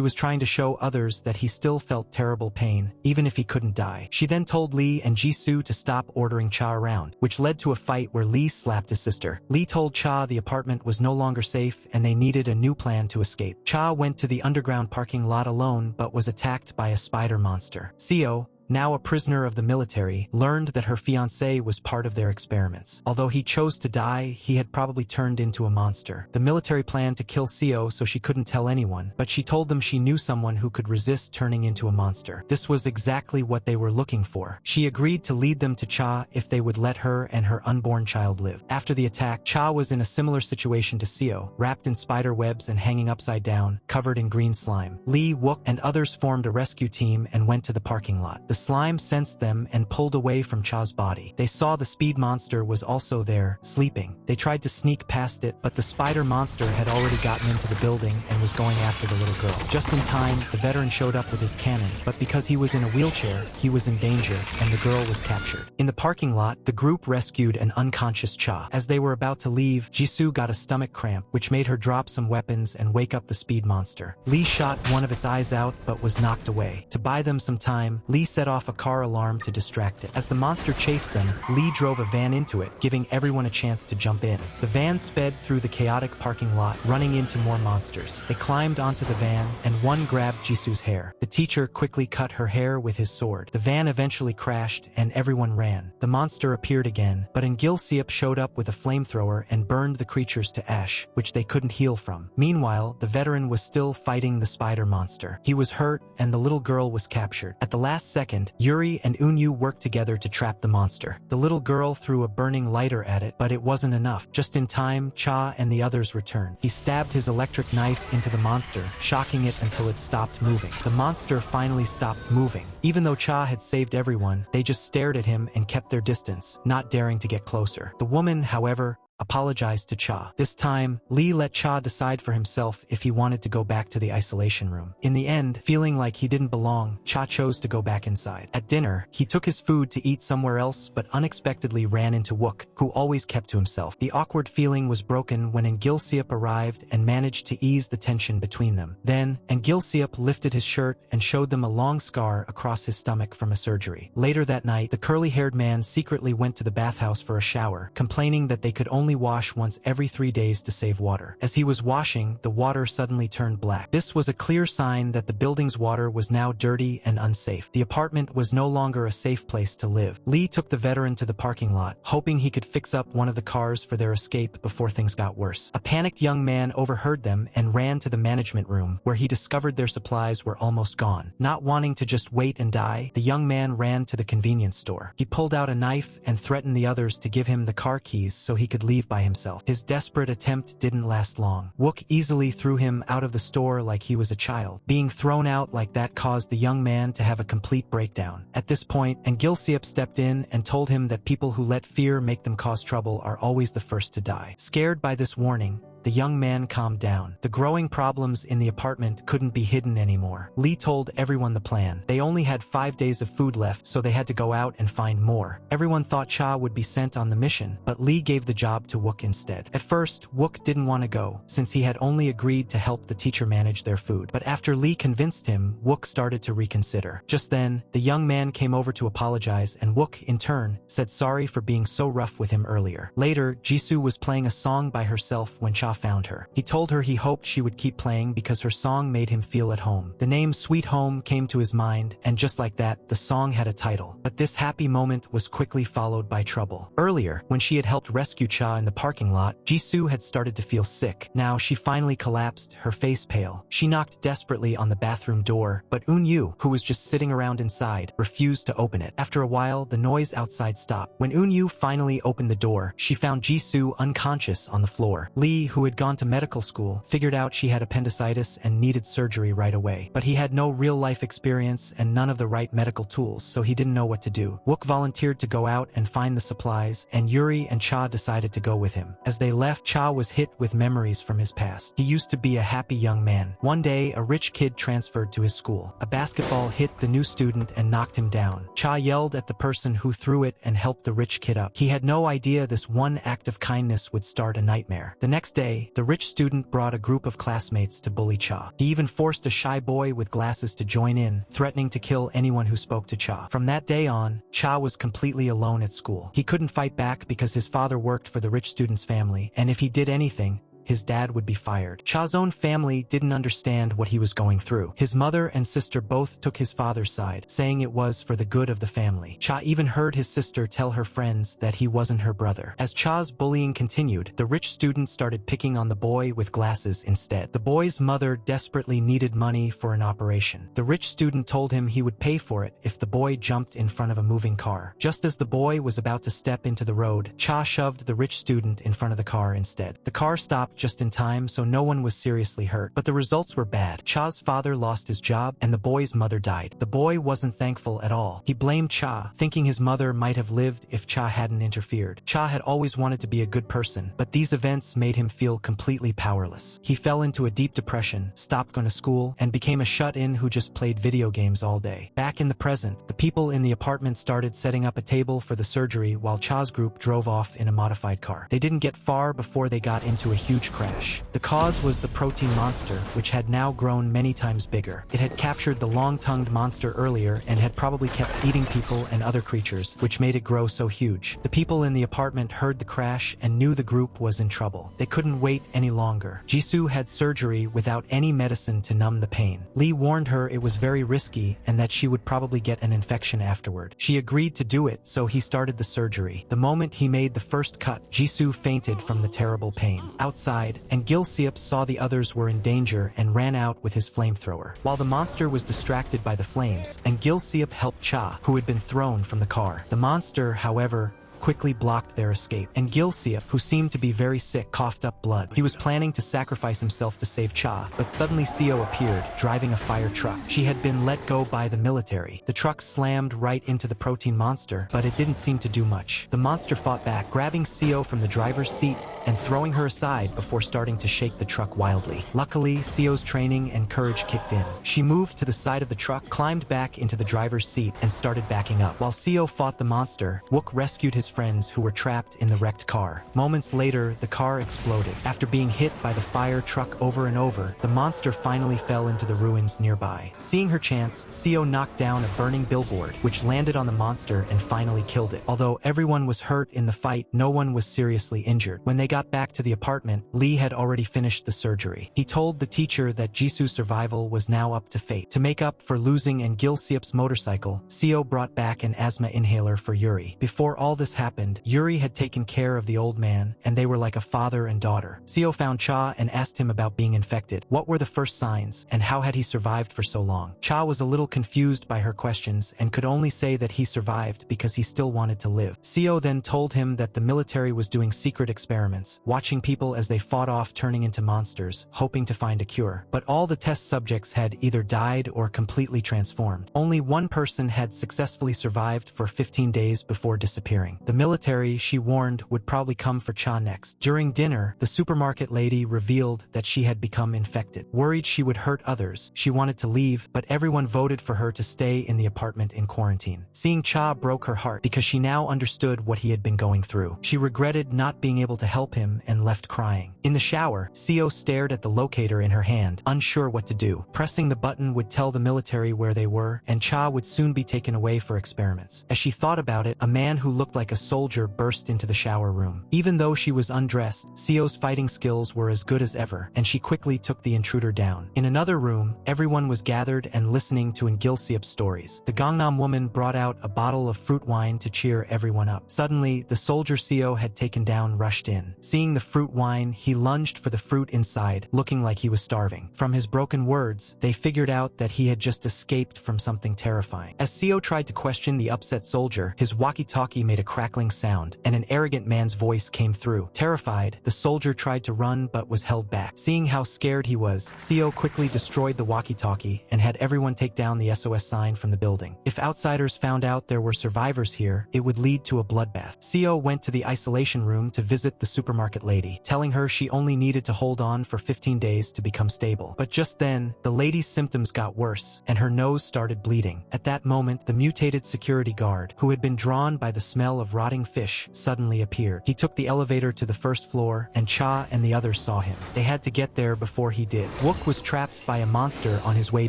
was trying to show others that he still felt terrible pain, even if he couldn't die. She then told Lee and Jisoo to stop ordering Cha around, which led to a fight where Lee slapped his sister. Lee told Cha the apartment was no longer safe and they needed a new plan to escape. Cha went to the underground parking lot alone but was attacked by a spider monster. Seo, now a prisoner of the military, learned that her fiancé was part of their experiments. Although he chose to die, he had probably turned into a monster. The military planned to kill Seo so she couldn't tell anyone, but she told them she knew someone who could resist turning into a monster. This was exactly what they were looking for. She agreed to lead them to Cha if they would let her and her unborn child live. After the attack, Cha was in a similar situation to Seo, wrapped in spider webs and hanging upside down, covered in green slime. Lee, Wook, and others formed a rescue team and went to the parking lot. The slime sensed them and pulled away from Cha's body. They saw the speed monster was also there, sleeping. They tried to sneak past it, but the spider monster had already gotten into the building and was going after the little girl. Just in time, the veteran showed up with his cannon, but because he was in a wheelchair, he was in danger, and the girl was captured. In the parking lot, the group rescued an unconscious Cha. As they were about to leave, Jisoo got a stomach cramp, which made her drop some weapons and wake up the speed monster. Lee shot one of its eyes out, but was knocked away. To buy them some time, Lee set off a car alarm to distract it. As the monster chased them, Lee drove a van into it, giving everyone a chance to jump in. The van sped through the chaotic parking lot, running into more monsters. They climbed onto the van, and one grabbed Jisoo's hair. The teacher quickly cut her hair with his sword. The van eventually crashed, and everyone ran. The monster appeared again, but Ngil-seop showed up with a flamethrower and burned the creatures to ash, which they couldn't heal from. Meanwhile, the veteran was still fighting the spider monster. He was hurt, and the little girl was captured. At the last second, Yuri and Unyu worked together to trap the monster. The little girl threw a burning lighter at it, but it wasn't enough. Just in time, Cha and the others returned. He stabbed his electric knife into the monster, shocking it until it stopped moving. The monster finally stopped moving. Even though Cha had saved everyone, they just stared at him and kept their distance, not daring to get closer. The woman, however, apologized to Cha. This time, Lee let Cha decide for himself if he wanted to go back to the isolation room. In the end, feeling like he didn't belong, Cha chose to go back inside. At dinner, he took his food to eat somewhere else but unexpectedly ran into Wook, who always kept to himself. The awkward feeling was broken when Ngil-seop arrived and managed to ease the tension between them. Then, Ngil-seop lifted his shirt and showed them a long scar across his stomach from a surgery. Later that night, the curly-haired man secretly went to the bathhouse for a shower, complaining that they could only only wash once every 3 days to save water. As he was washing, the water suddenly turned black. This was a clear sign that the building's water was now dirty and unsafe. The apartment was no longer a safe place to live. Lee took the veteran to the parking lot, hoping he could fix up one of the cars for their escape before things got worse. A panicked young man overheard them and ran to the management room, where he discovered their supplies were almost gone. Not wanting to just wait and die, the young man ran to the convenience store. He pulled out a knife and threatened the others to give him the car keys so he could leave by himself. His desperate attempt didn't last long. Wook easily threw him out of the store like he was a child. Being thrown out like that caused the young man to have a complete breakdown. At this point, Gilseop stepped in and told him that people who let fear make them cause trouble are always the first to die. Scared by this warning, the young man calmed down. The growing problems in the apartment couldn't be hidden anymore. Lee told everyone the plan. They only had 5 days of food left, so they had to go out and find more. Everyone thought Cha would be sent on the mission, but Lee gave the job to Wook instead. At first, Wook didn't want to go, since he had only agreed to help the teacher manage their food. But after Lee convinced him, Wook started to reconsider. Just then, the young man came over to apologize, and Wook, in turn, said sorry for being so rough with him earlier. Later, Jisoo was playing a song by herself when Cha found her. He told her he hoped she would keep playing because her song made him feel at home. The name Sweet Home came to his mind, and just like that, the song had a title. But this happy moment was quickly followed by trouble. Earlier, when she had helped rescue Cha in the parking lot, Jisoo had started to feel sick. Now she finally collapsed, her face pale. She knocked desperately on the bathroom door, but Eun-yu, who was just sitting around inside, refused to open it. After a while, the noise outside stopped. When Eun-yu finally opened the door, she found Jisoo unconscious on the floor. Lee, who had gone to medical school, figured out she had appendicitis and needed surgery right away. But he had no real-life experience and none of the right medical tools, so he didn't know what to do. Wook volunteered to go out and find the supplies, and Yuri and Cha decided to go with him. As they left, Cha was hit with memories from his past. He used to be a happy young man. One day, a rich kid transferred to his school. A basketball hit the new student and knocked him down. Cha yelled at the person who threw it and helped the rich kid up. He had no idea this one act of kindness would start a nightmare. The next day, the rich student brought a group of classmates to bully Cha. He even forced a shy boy with glasses to join in, threatening to kill anyone who spoke to Cha. From that day on, Cha was completely alone at school. He couldn't fight back because his father worked for the rich student's family, and if he did anything, his dad would be fired. Cha's own family didn't understand what he was going through. His mother and sister both took his father's side, saying it was for the good of the family. Cha even heard his sister tell her friends that he wasn't her brother. As Cha's bullying continued, the rich student started picking on the boy with glasses instead. The boy's mother desperately needed money for an operation. The rich student told him he would pay for it if the boy jumped in front of a moving car. Just as the boy was about to step into the road, Cha shoved the rich student in front of the car instead. The car stopped just in time, so no one was seriously hurt. But the results were bad. Cha's father lost his job, and the boy's mother died. The boy wasn't thankful at all. He blamed Cha, thinking his mother might have lived if Cha hadn't interfered. Cha had always wanted to be a good person, but these events made him feel completely powerless. He fell into a deep depression, stopped going to school, and became a shut-in who just played video games all day. Back in the present, the people in the apartment started setting up a table for the surgery while Cha's group drove off in a modified car. They didn't get far before they got into a huge crash. The cause was the protein monster, which had now grown many times bigger. It had captured the long-tongued monster earlier and had probably kept eating people and other creatures, which made it grow so huge. The people in the apartment heard the crash and knew the group was in trouble. They couldn't wait any longer. Jisoo had surgery without any medicine to numb the pain. Lee warned her it was very risky and that she would probably get an infection afterward. She agreed to do it, so he started the surgery. The moment he made the first cut, Jisoo fainted from the terrible pain. Outside, and Gilseop saw the others were in danger and ran out with his flamethrower. While the monster was distracted by the flames, and Gilseop helped Cha, who had been thrown from the car. The monster, however, quickly blocked their escape, and Gilseop, who seemed to be very sick, coughed up blood. He was planning to sacrifice himself to save Cha, but suddenly Seo appeared, driving a fire truck. She had been let go by the military. The truck slammed right into the protein monster, but it didn't seem to do much. The monster fought back, grabbing Seo from the driver's seat and throwing her aside before starting to shake the truck wildly. Luckily, Seo's training and courage kicked in. She moved to the side of the truck, climbed back into the driver's seat, and started backing up. While Seo fought the monster, Wook rescued his friends who were trapped in the wrecked car. Moments later, the car exploded. After being hit by the fire truck over and over, the monster finally fell into the ruins nearby. Seeing her chance, Seo knocked down a burning billboard, which landed on the monster and finally killed it. Although everyone was hurt in the fight, no one was seriously injured. When they got back to the apartment, Lee had already finished the surgery. He told the teacher that Jisoo's survival was now up to fate. To make up for losing and Gil-seop's motorcycle, Seo brought back an asthma inhaler for Yuri. Before all this happened, Yuri had taken care of the old man, and they were like a father and daughter. Seo found Cha and asked him about being infected. What were the first signs, and how had he survived for so long? Cha was a little confused by her questions and could only say that he survived because he still wanted to live. Seo then told him that the military was doing secret experiments, watching people as they fought off turning into monsters, hoping to find a cure. But all the test subjects had either died or completely transformed. Only one person had successfully survived for 15 days before disappearing. The military, she warned, would probably come for Cha next. During dinner, the supermarket lady revealed that she had become infected. Worried she would hurt others, she wanted to leave, but everyone voted for her to stay in the apartment in quarantine. Seeing Cha broke her heart because she now understood what he had been going through. She regretted not being able to help him and left crying. In the shower, Seo stared at the locator in her hand, unsure what to do. Pressing the button would tell the military where they were, and Cha would soon be taken away for experiments. As she thought about it, a man who looked like a soldier burst into the shower room. Even though she was undressed, Seo's fighting skills were as good as ever, and she quickly took the intruder down. In another room, everyone was gathered and listening to Gil-seop's stories. The Gangnam woman brought out a bottle of fruit wine to cheer everyone up. Suddenly, the soldier Seo had taken down rushed in. Seeing the fruit wine, he lunged for the fruit inside, looking like he was starving. From his broken words, they figured out that he had just escaped from something terrifying. As Seo tried to question the upset soldier, his walkie-talkie made a crackling sound, and an arrogant man's voice came through. Terrified, the soldier tried to run but was held back. Seeing how scared he was, Seo quickly destroyed the walkie-talkie and had everyone take down the SOS sign from the building. If outsiders found out there were survivors here, it would lead to a bloodbath. Seo went to the isolation room to visit the supermarket lady, telling her she only needed to hold on for 15 days to become stable. But just then, the lady's symptoms got worse, and her nose started bleeding. At that moment, the mutated security guard, who had been drawn by the smell of rotting fish, suddenly appeared. He took the elevator to the first floor, and Cha and the others saw him. They had to get there before he did. Wook was trapped by a monster on his way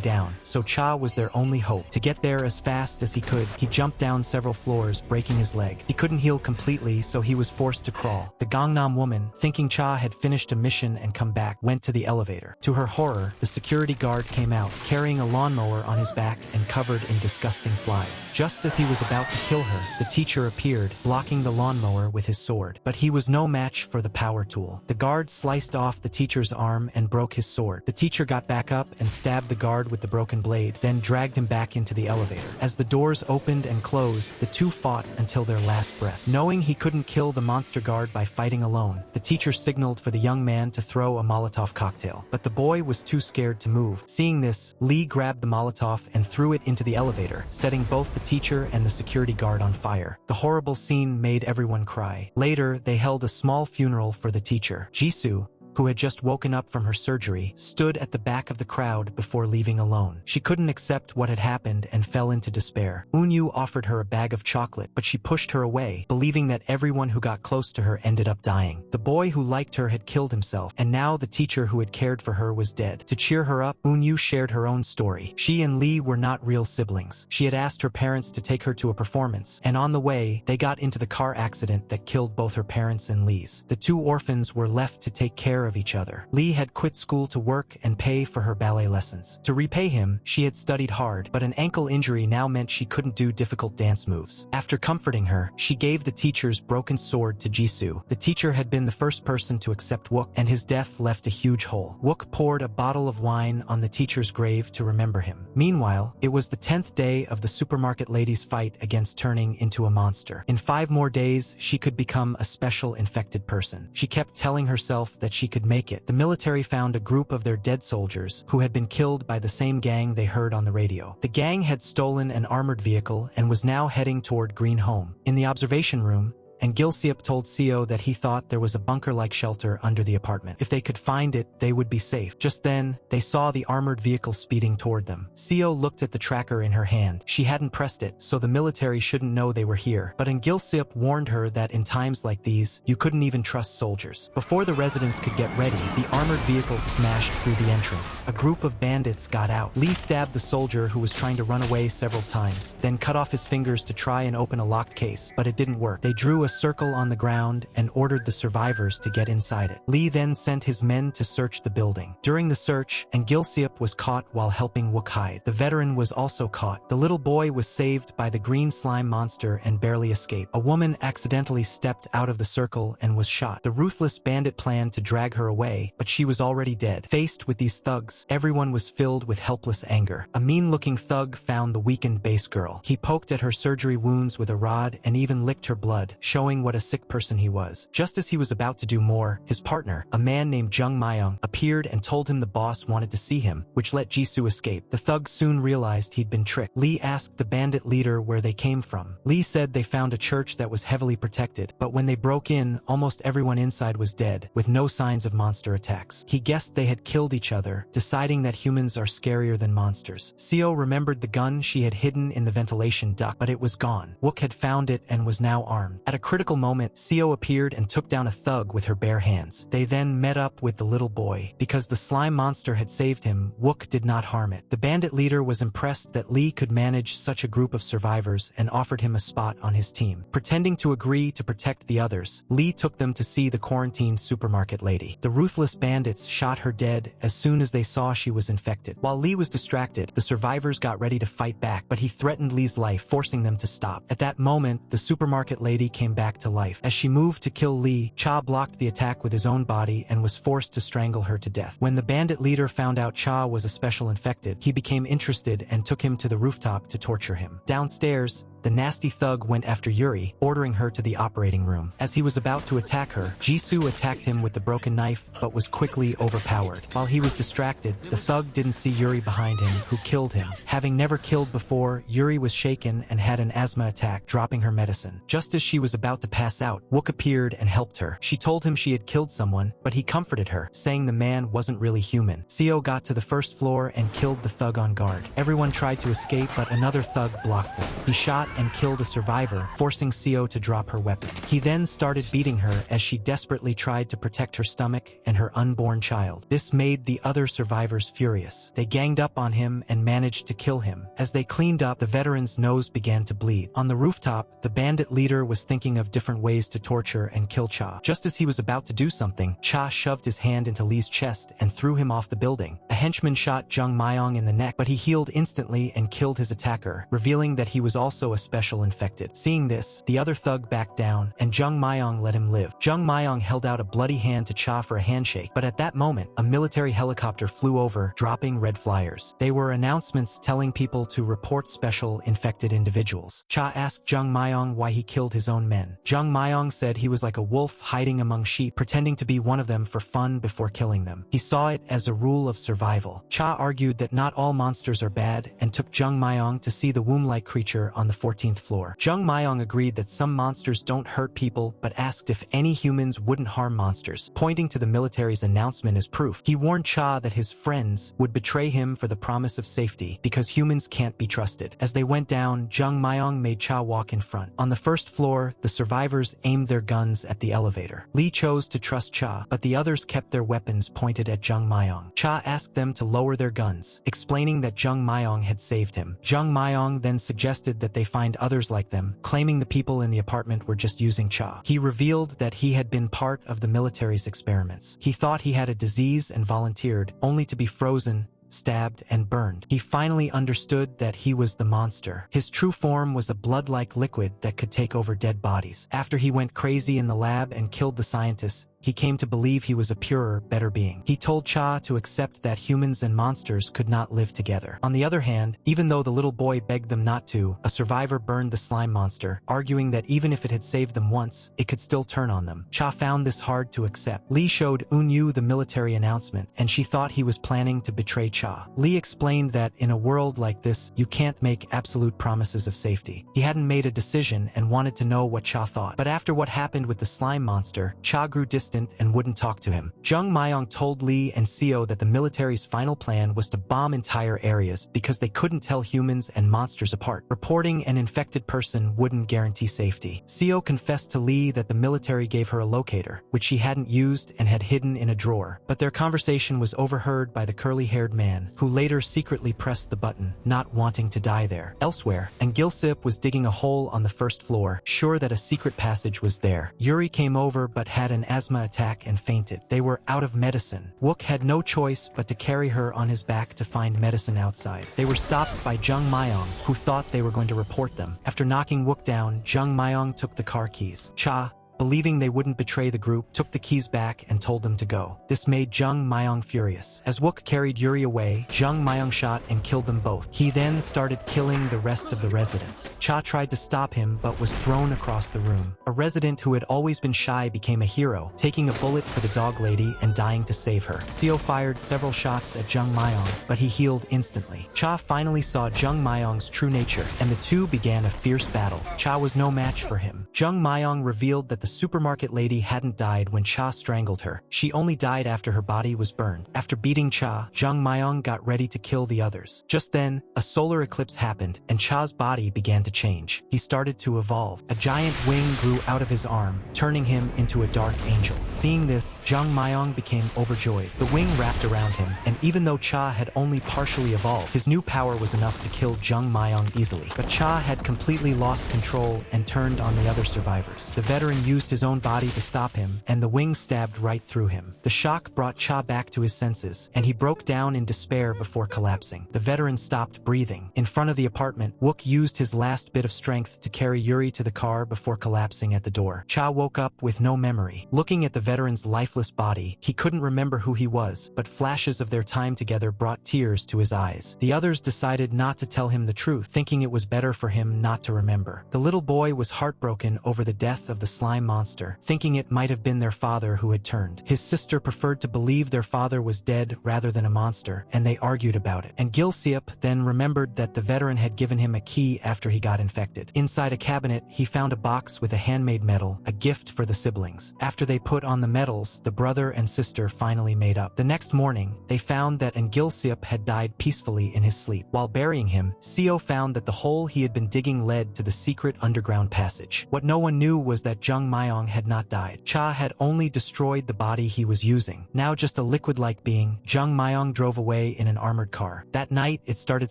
down, so Cha was their only hope. To get there as fast as he could, he jumped down several floors, breaking his leg. He couldn't heal completely, so he was forced to crawl. The Gangnam woman, thinking Cha had finished a mission and come back, went to the elevator. To her horror, the security guard came out, carrying a lawnmower on his back and covered in disgusting flies. Just as he was about to kill her, the teacher appeared, blocking the lawnmower with his sword. But he was no match for the power tool. The guard sliced off the teacher's arm and broke his sword. The teacher got back up and stabbed the guard with the broken blade, then dragged him back into the elevator. As the doors opened and closed, the two fought until their last breath. Knowing he couldn't kill the monster guard by fighting alone, the teacher signaled for the young man to throw a Molotov cocktail. But the boy was too scared to move. Seeing this, Lee grabbed the Molotov and threw it into the elevator, setting both the teacher and the security guard on fire. The horrible scene made everyone cry. Later, they held a small funeral for the teacher. Jisoo, who had just woken up from her surgery, stood at the back of the crowd before leaving alone. She couldn't accept what had happened and fell into despair. Unyu offered her a bag of chocolate, but she pushed her away, believing that everyone who got close to her ended up dying. The boy who liked her had killed himself, and now the teacher who had cared for her was dead. To cheer her up, Unyu shared her own story. She and Lee were not real siblings. She had asked her parents to take her to a performance, and on the way, they got into the car accident that killed both her parents and Lee's. The two orphans were left to take care of each other. Lee had quit school to work and pay for her ballet lessons. To repay him, she had studied hard, but an ankle injury now meant she couldn't do difficult dance moves. After comforting her, she gave the teacher's broken sword to Jisoo. The teacher had been the first person to accept Wook, and his death left a huge hole. Wook poured a bottle of wine on the teacher's grave to remember him. Meanwhile, it was the 10th day of the supermarket lady's fight against turning into a monster. In 5 more days, she could become a special infected person. She kept telling herself that she could make it. The military found a group of their dead soldiers who had been killed by the same gang they heard on the radio. The gang had stolen an armored vehicle and was now heading toward Green Home. In the observation room, and Gilseop told Seo that he thought there was a bunker-like shelter under the apartment. If they could find it, they would be safe. Just then, they saw the armored vehicle speeding toward them. Seo looked at the tracker in her hand. She hadn't pressed it, so the military shouldn't know they were here. But Gilseop warned her that in times like these, you couldn't even trust soldiers. Before the residents could get ready, the armored vehicle smashed through the entrance. A group of bandits got out. Lee stabbed the soldier who was trying to run away several times, then cut off his fingers to try and open a locked case, but it didn't work. They drew a circle on the ground and ordered the survivors to get inside it. Lee then sent his men to search the building. During the search, Gilseop was caught while helping Wook hide. The veteran was also caught. The little boy was saved by the green slime monster and barely escaped. A woman accidentally stepped out of the circle and was shot. The ruthless bandit planned to drag her away, but she was already dead. Faced with these thugs, everyone was filled with helpless anger. A mean-looking thug found the weakened base girl. He poked at her surgery wounds with a rod and even licked her blood, showing what a sick person he was. Just as he was about to do more, his partner, a man named Jung Myung, appeared and told him the boss wanted to see him, which let Jisoo escape. The thug soon realized he'd been tricked. Lee asked the bandit leader where they came from. Lee said they found a church that was heavily protected, but when they broke in, almost everyone inside was dead, with no signs of monster attacks. He guessed they had killed each other, deciding that humans are scarier than monsters. Seo remembered the gun she had hidden in the ventilation duct, but it was gone. Wook had found it and was now armed. At a critical moment, Seo appeared and took down a thug with her bare hands. They then met up with the little boy. Because the slime monster had saved him, Wook did not harm it. The bandit leader was impressed that Lee could manage such a group of survivors and offered him a spot on his team. Pretending to agree to protect the others, Lee took them to see the quarantined supermarket lady. The ruthless bandits shot her dead as soon as they saw she was infected. While Lee was distracted, the survivors got ready to fight back, but he threatened Lee's life, forcing them to stop. At that moment, the supermarket lady came back to life. As she moved to kill Lee, Cha blocked the attack with his own body and was forced to strangle her to death. When the bandit leader found out Cha was a special infected, he became interested and took him to the rooftop to torture him. Downstairs, the nasty thug went after Yuri, ordering her to the operating room. As he was about to attack her, Jisoo attacked him with the broken knife, but was quickly overpowered. While he was distracted, the thug didn't see Yuri behind him, who killed him. Having never killed before, Yuri was shaken and had an asthma attack, dropping her medicine. Just as she was about to pass out, Wook appeared and helped her. She told him she had killed someone, but he comforted her, saying the man wasn't really human. Seo got to the first floor and killed the thug on guard. Everyone tried to escape, but another thug blocked them. He shot and killed a survivor, forcing Seo to drop her weapon. He then started beating her as she desperately tried to protect her stomach and her unborn child. This made the other survivors furious. They ganged up on him and managed to kill him. As they cleaned up, the veteran's nose began to bleed. On the rooftop, the bandit leader was thinking of different ways to torture and kill Cha. Just as he was about to do something, Cha shoved his hand into Lee's chest and threw him off the building. A henchman shot Jung Myung in the neck, but he healed instantly and killed his attacker, revealing that he was also a special infected. Seeing this, the other thug backed down, and Jung Myung let him live. Jung Myung held out a bloody hand to Cha for a handshake, but at that moment, a military helicopter flew over, dropping red flyers. They were announcements telling people to report special infected individuals. Cha asked Jung Myung why he killed his own men. Jung Myung said he was like a wolf hiding among sheep, pretending to be one of them for fun before killing them. He saw it as a rule of survival. Cha argued that not all monsters are bad and took Jung Myung to see the womb-like creature on the 14th floor. Jung Myung agreed that some monsters don't hurt people, but asked if any humans wouldn't harm monsters, pointing to the military's announcement as proof. He warned Cha that his friends would betray him for the promise of safety, because humans can't be trusted. As they went down, Jung Myung made Cha walk in front. On the first floor, the survivors aimed their guns at the elevator. Lee chose to trust Cha, but the others kept their weapons pointed at Jung Myung. Cha asked them to lower their guns, explaining that Jung Myung had saved him. Jung Myung then suggested that they find others like them, claiming the people in the apartment were just using Cha. He revealed that he had been part of the military's experiments. He thought he had a disease and volunteered, only to be frozen, stabbed, and burned. He finally understood that he was the monster. His true form was a blood-like liquid that could take over dead bodies. After he went crazy in the lab and killed the scientists, he came to believe he was a purer, better being. He told Cha to accept that humans and monsters could not live together. On the other hand, even though the little boy begged them not to, a survivor burned the slime monster, arguing that even if it had saved them once, it could still turn on them. Cha found this hard to accept. Lee showed Unyu the military announcement, and she thought he was planning to betray Cha. Lee explained that in a world like this, you can't make absolute promises of safety. He hadn't made a decision and wanted to know what Cha thought. But after what happened with the slime monster, Cha grew distant and wouldn't talk to him. Jung Myong told Lee and Seo that the military's final plan was to bomb entire areas because they couldn't tell humans and monsters apart. Reporting an infected person wouldn't guarantee safety. Seo confessed to Lee that the military gave her a locator, which she hadn't used and had hidden in a drawer. But their conversation was overheard by the curly-haired man, who later secretly pressed the button, not wanting to die there. Elsewhere, and Gilsip was digging a hole on the first floor, sure that a secret passage was there. Yuri came over but had an asthma attack and fainted. They were out of medicine. Wook had no choice but to carry her on his back to find medicine outside. They were stopped by Jung Myong, who thought they were going to report them. After knocking Wook down, Jung Myong took the car keys. Cha, believing they wouldn't betray the group, took the keys back and told them to go. This made Jung Myong furious. As Wook carried Yuri away, Jung Myong shot and killed them both. He then started killing the rest of the residents. Cha tried to stop him but was thrown across the room. A resident who had always been shy became a hero, taking a bullet for the dog lady and dying to save her. Seo fired several shots at Jung Myong, but he healed instantly. Cha finally saw Jung Myong's true nature, and the two began a fierce battle. Cha was no match for him. Jung Myong revealed that the supermarket lady hadn't died when Cha strangled her. She only died after her body was burned. After beating Cha, Jung Myong got ready to kill the others. Just then, a solar eclipse happened, and Cha's body began to change. He started to evolve. A giant wing grew out of his arm, turning him into a dark angel. Seeing this, Jung Myong became overjoyed. The wing wrapped around him, and even though Cha had only partially evolved, his new power was enough to kill Jung Myong easily. But Cha had completely lost control and turned on the other survivors. The veteran used his own body to stop him, and the wing stabbed right through him. The shock brought Cha back to his senses, and he broke down in despair before collapsing. The veteran stopped breathing. In front of the apartment, Wook used his last bit of strength to carry Yuri to the car before collapsing at the door. Cha woke up with no memory. Looking at the veteran's lifeless body, he couldn't remember who he was, but flashes of their time together brought tears to his eyes. The others decided not to tell him the truth, thinking it was better for him not to remember. The little boy was heartbroken over the death of the slime monster, thinking it might have been their father who had turned. His sister preferred to believe their father was dead rather than a monster, and they argued about it. And Gilsiep then remembered that the veteran had given him a key after he got infected. Inside a cabinet, he found a box with a handmade medal, a gift for the siblings. After they put on the medals, the brother and sister finally made up. The next morning, they found that Gilsiep had died peacefully in his sleep. While burying him, Seo found that the hole he had been digging led to the secret underground passage. What no one knew was that Jung Myong had not died. Cha had only destroyed the body he was using. Now just a liquid-like being, Jung Myong drove away in an armored car. That night, it started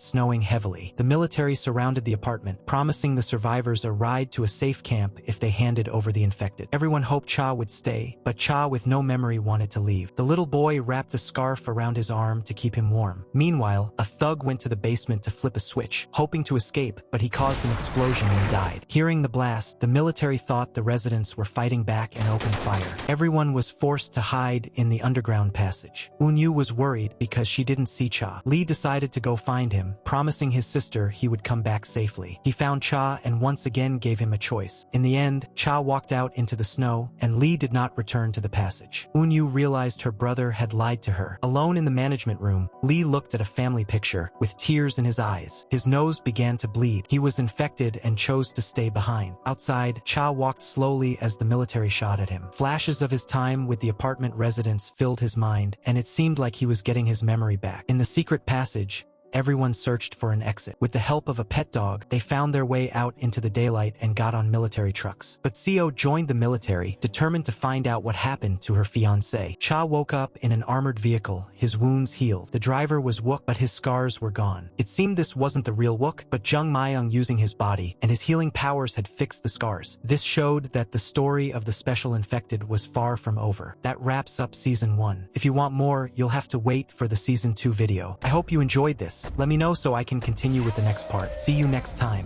snowing heavily. The military surrounded the apartment, promising the survivors a ride to a safe camp if they handed over the infected. Everyone hoped Cha would stay, but Cha with no memory wanted to leave. The little boy wrapped a scarf around his arm to keep him warm. Meanwhile, a thug went to the basement to flip a switch, hoping to escape, but he caused an explosion and died. Hearing the blast, the military thought the residents were fighting back and opened fire. Everyone was forced to hide in the underground passage. Unyu was worried because she didn't see Cha. Lee decided to go find him, promising his sister he would come back safely. He found Cha and once again gave him a choice. In the end, Cha walked out into the snow, and Lee did not return to the passage. Unyu realized her brother had lied to her. Alone in the management room, Lee looked at a family picture, with tears in his eyes. His nose began to bleed. He was infected and chose to stay behind. Outside, Cha walked slowly as the military shot at him. Flashes of his time with the apartment residents filled his mind, and it seemed like he was getting his memory back. In the secret passage, everyone searched for an exit. With the help of a pet dog, they found their way out into the daylight and got on military trucks. But Seo joined the military, determined to find out what happened to her fiancé. Cha woke up in an armored vehicle, his wounds healed. The driver was Wook, but his scars were gone. It seemed this wasn't the real Wook, but Jung Myong using his body, and his healing powers had fixed the scars. This showed that the story of the special infected was far from over. That wraps up Season 1. If you want more, you'll have to wait for the Season 2 video. I hope you enjoyed this. Let me know so I can continue with the next part. See you next time.